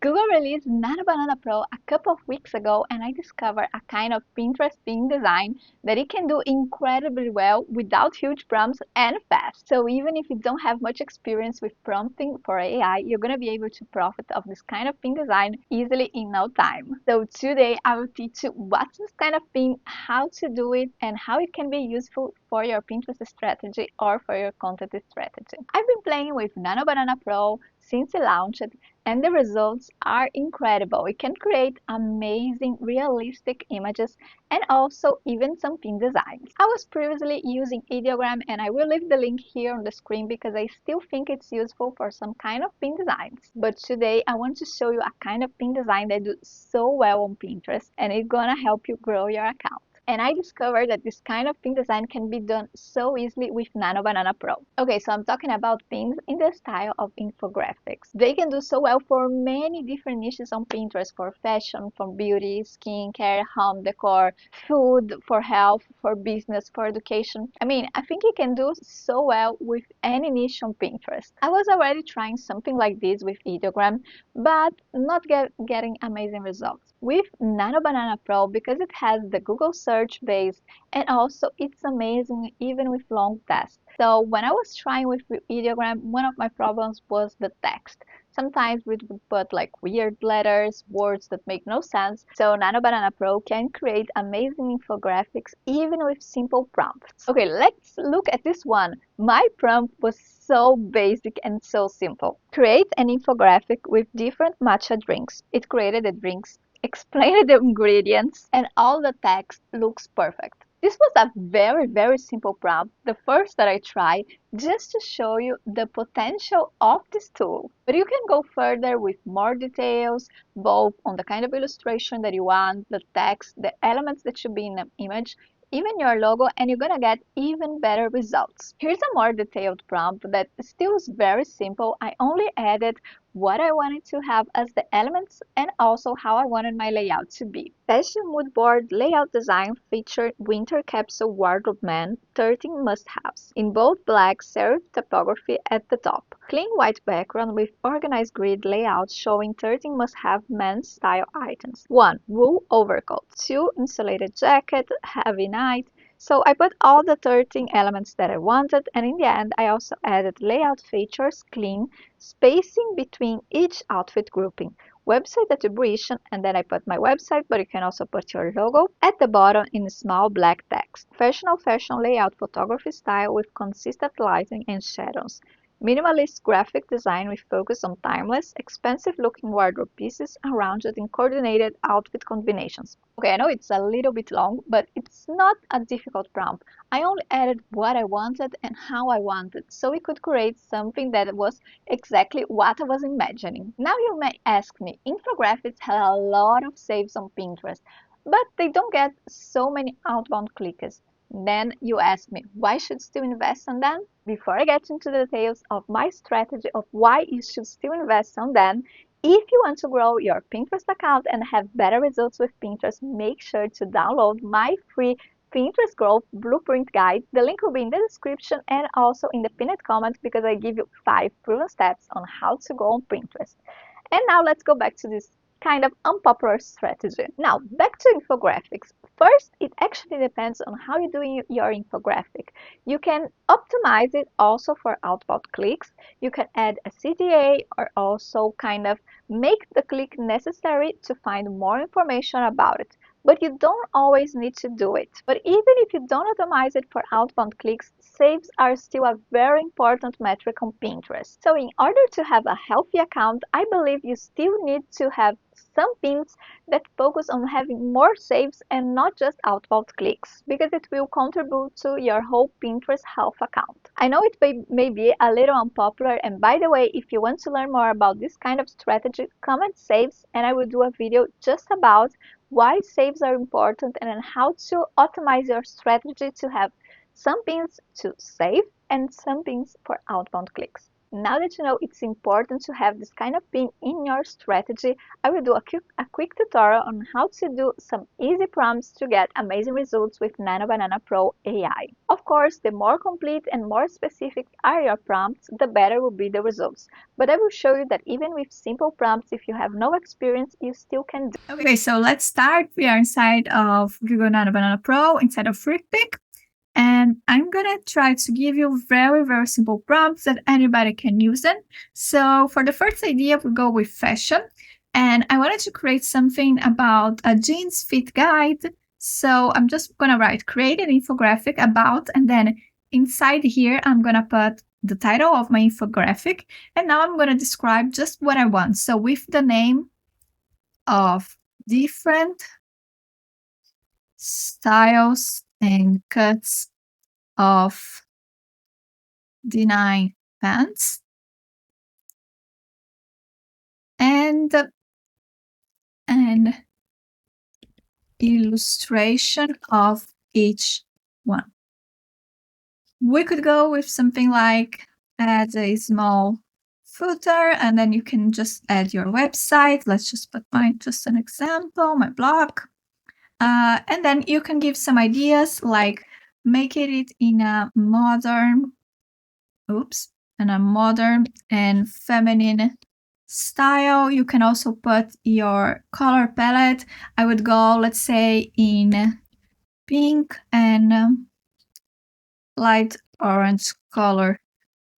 Google released Nano Banana Pro a couple of weeks ago, and I discovered a kind of Pinterest theme design that it can do incredibly well without huge prompts and fast. So even if you don't have much experience with prompting for AI, you're going to be able to profit of this kind of theme design easily in no time. So today I will teach you what's this kind of theme, how to do it, and how it can be useful for your Pinterest strategy or for your content strategy. I've been playing with Nano Banana Pro since it launched, and the results are incredible. It can create amazing realistic images and also even some pin designs. I was previously using ideogram, and I will leave the link here on the screen because I still think it's useful for some kind of pin designs. But today I want to show you a kind of pin design that does so well on Pinterest, and it's gonna help you grow your account. And I discovered that this kind of pin design can be done so easily with Nano Banana Pro. Okay, so I'm talking about pins in the style of infographics. They can do so well for many different niches on Pinterest, for fashion, for beauty, skincare, home decor, food, for health, for business, for education. I think it can do so well with any niche on Pinterest. I was already trying something like this with ideogram, but not getting amazing results. With Nano Banana Pro, because it has the Google search base, and also it's amazing even with long tests. So when I was trying with ideogram, one of my problems was the text. Sometimes we would put like weird letters, words that make no sense. So Nano Banana Pro can create amazing infographics even with simple prompts. Okay, let's look at this one. My prompt was so basic and so simple. Create an infographic with different matcha drinks. It created the drinks, explained the ingredients, and all the text looks perfect. This was a very simple prompt, the first that I tried, just to show you the potential of this tool. But you can go further with more details, both on the kind of illustration that you want, the text, the elements that should be in the image, even your logo, and you're gonna get even better results. Here's a more detailed prompt that still is very simple. I only added what I wanted to have as the elements and also how I wanted my layout to be. Fashion mood board layout design featured winter capsule wardrobe man 13 must-haves in bold black serif typography at the top. Clean white background with organized grid layout showing 13 must-have men's style items. 1. Wool overcoat. 2. Insulated jacket, heavy night. So I put all the 13 elements that I wanted, and in the end I also added layout features, clean, spacing between each outfit grouping, website attribution, and then I put my website, but you can also put your logo at the bottom in small black text. Fashion layout photography style with consistent lighting and shadows. Minimalist graphic design with focus on timeless, expensive-looking wardrobe pieces arranged in coordinated outfit combinations. Okay, I know it's a little bit long, but it's not a difficult prompt. I only added what I wanted and how I wanted, so we could create something that was exactly what I was imagining. Now you may ask me, infographics have a lot of saves on Pinterest, but they don't get so many outbound clickers. Then you ask me, why should still invest on them? Before I get into the details of my strategy of why you should still invest on them, if you want to grow your Pinterest account and have better results with Pinterest, make sure to download my free Pinterest Growth Blueprint Guide. The link will be in the description and also in the pinned comment because I give you 5 proven steps on how to go on Pinterest. And now let's go back to this kind of unpopular strategy. Now, back to infographics. First, it actually depends on how you're doing your infographic. You can optimize it also for outbound clicks. You can add a CTA or also kind of make the click necessary to find more information about it. But you don't always need to do it. But even if you don't optimize it for outbound clicks, saves are still a very important metric on Pinterest. So in order to have a healthy account, I believe you still need to have some pins that focus on having more saves and not just outbound clicks, because it will contribute to your whole Pinterest health account. I know it may be a little unpopular, and by the way, if you want to learn more about this kind of strategy, comment saves and I will do a video just about why saves are important and how to optimize your strategy to have some pins to save and some pins for outbound clicks. Now that you know it's important to have this kind of pin in your strategy, I will do a quick tutorial on how to do some easy prompts to get amazing results with Nano Banana Pro AI. Of course, the more complete and more specific are your prompts, the better will be the results. But I will show you that even with simple prompts, if you have no experience, you still can do. Okay, so let's start. We are inside of Google Nano Banana Pro, inside of FreakPic. And I'm gonna try to give you very, very simple prompts that anybody can use them. So for the first idea, we go with fashion. And I wanted to create something about a jeans fit guide. So I'm just gonna write create an infographic about, and then inside here, I'm gonna put the title of my infographic. And now I'm gonna describe just what I want. So with the name of different styles and cuts of denim pants and an illustration of each one. We could go with something like add a small footer, and then you can just add your website. Let's just put just an example, my blog. And then you can give some ideas like making it in a modern, and feminine style. You can also put your color palette. I would go, let's say, in pink and light orange color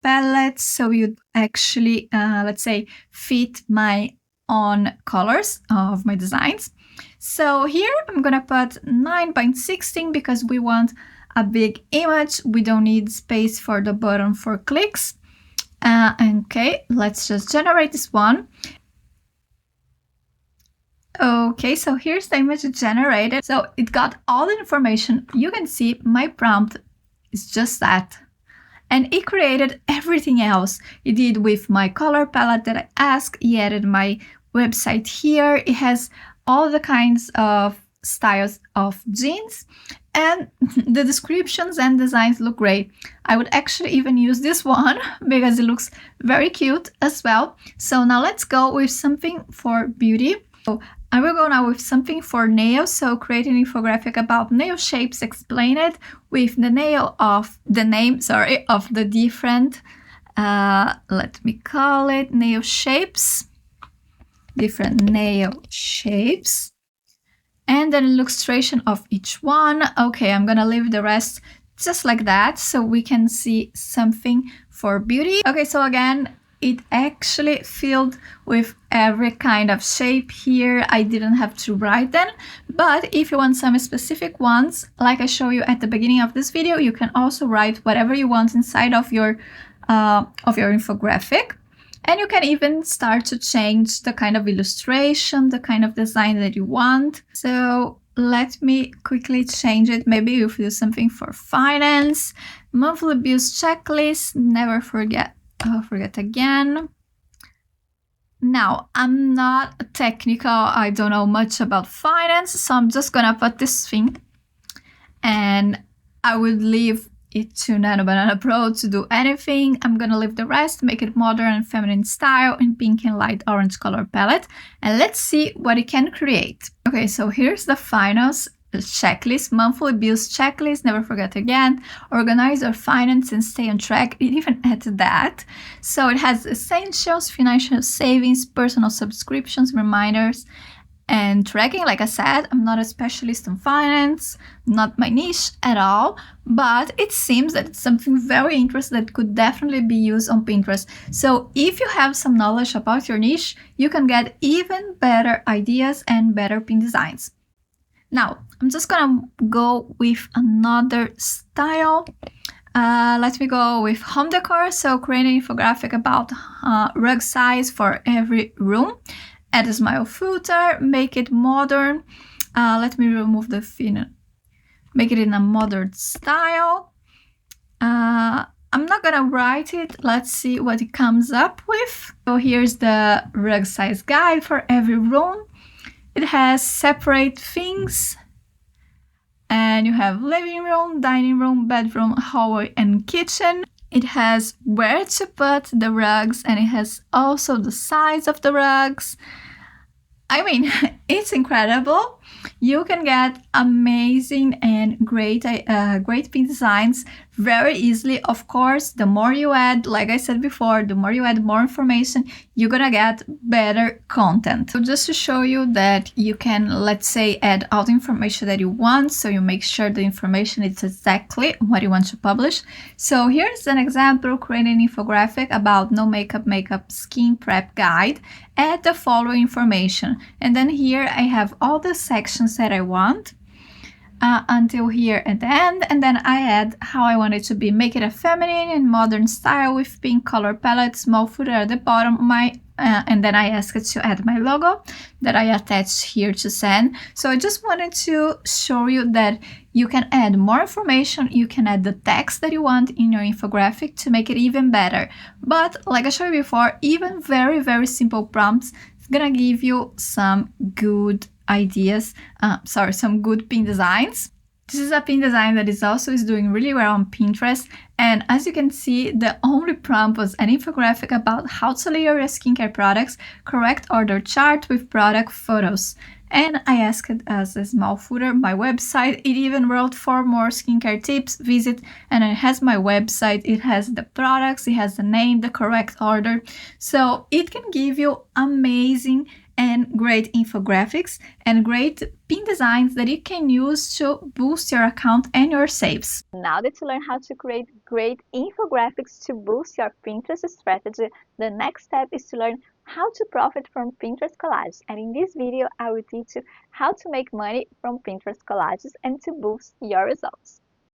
palette. So you'd actually, let's say, fit my own colors of my designs. So here I'm gonna put 9:16 because we want a big image. We don't need space for the button for clicks. Okay, let's just generate this one. Okay, so here's the image generated. So it got all the information. You can see my prompt is just that. And it created everything else. It did with my color palette that I asked. He added my website here. It has all the kinds of styles of jeans, and the descriptions and designs look great. I would actually even use this one because it looks very cute as well. So now let's go with something for beauty. So I will go now with something for nails. So create an infographic about nail shapes, explain it with the name of the different, let me call it nail shapes, different nail shapes. And an illustration of each one. Okay, I'm gonna leave the rest just like that so we can see something for beauty. Okay, so again, it actually filled with every kind of shape here. I didn't have to write them, but if you want some specific ones, like I show you at the beginning of this video, you can also write whatever you want inside of your infographic. And you can even start to change the kind of illustration, the kind of design that you want. So let me quickly change it. Maybe you do something for finance, monthly bills checklist, never forget again. Now, I'm not technical. I don't know much about finance, so I'm just gonna put this thing and I would leave it to Nano Banana Pro to do anything. I'm gonna leave the rest, make it modern and feminine style in pink and light orange color palette. And let's see what it can create. Okay, so here's the finals checklist, monthly bills checklist, never forget again, organize your finance and stay on track. It even added that. So it has essentials, financial savings, personal subscriptions, reminders, and tracking. Like I said, I'm not a specialist in finance, not my niche at all, but it seems that it's something very interesting that could definitely be used on Pinterest. So if you have some knowledge about your niche, you can get even better ideas and better pin designs. Now, I'm just gonna go with another style. Let me go with home decor. So create an infographic about rug size for every room. Add a smile footer, make it modern. Let me remove the thin, make it in a modern style. I'm not gonna write it. Let's see what it comes up with. So here's the rug size guide for every room. It has separate things. And you have living room, dining room, bedroom, hallway, and kitchen. It has where to put the rugs, and it has also the size of the rugs. I mean, it's incredible. You can get amazing and great pin designs very easily. Of course, the more you add, like I said before, the more you add more information, you're gonna get better content. So just to show you that you can, let's say, add all the information that you want, so you make sure the information is exactly what you want to publish. So here's an example, creating an infographic about no makeup skin prep guide. Add the following information, and then here I have all the sections that I want until here at the end, and then I add how I want it to be. Make it a feminine and modern style with pink color palette, small footer at the bottom, and then I ask it to add my logo that I attached here to send. So I just wanted to show you that you can add more information, you can add the text that you want in your infographic to make it even better. But like I showed you before, even very, very simple prompts is gonna give you some good ideas, some good pin designs. This is a pin design that is doing really well on Pinterest, and as you can see, the only prompt was an infographic about how to layer your skincare products, correct order chart with product photos. And I asked it as a small footer my website. It even wrote 4 more skincare tips, visit, and it has my website, it has the products, it has the name, the correct order. So it can give you amazing and great infographics and great pin designs that you can use to boost your account and your sales. Now that you learn how to create great infographics to boost your Pinterest strategy, the next step is to learn how to profit from Pinterest collages. And in this video, I will teach you how to make money from Pinterest collages and to boost your results.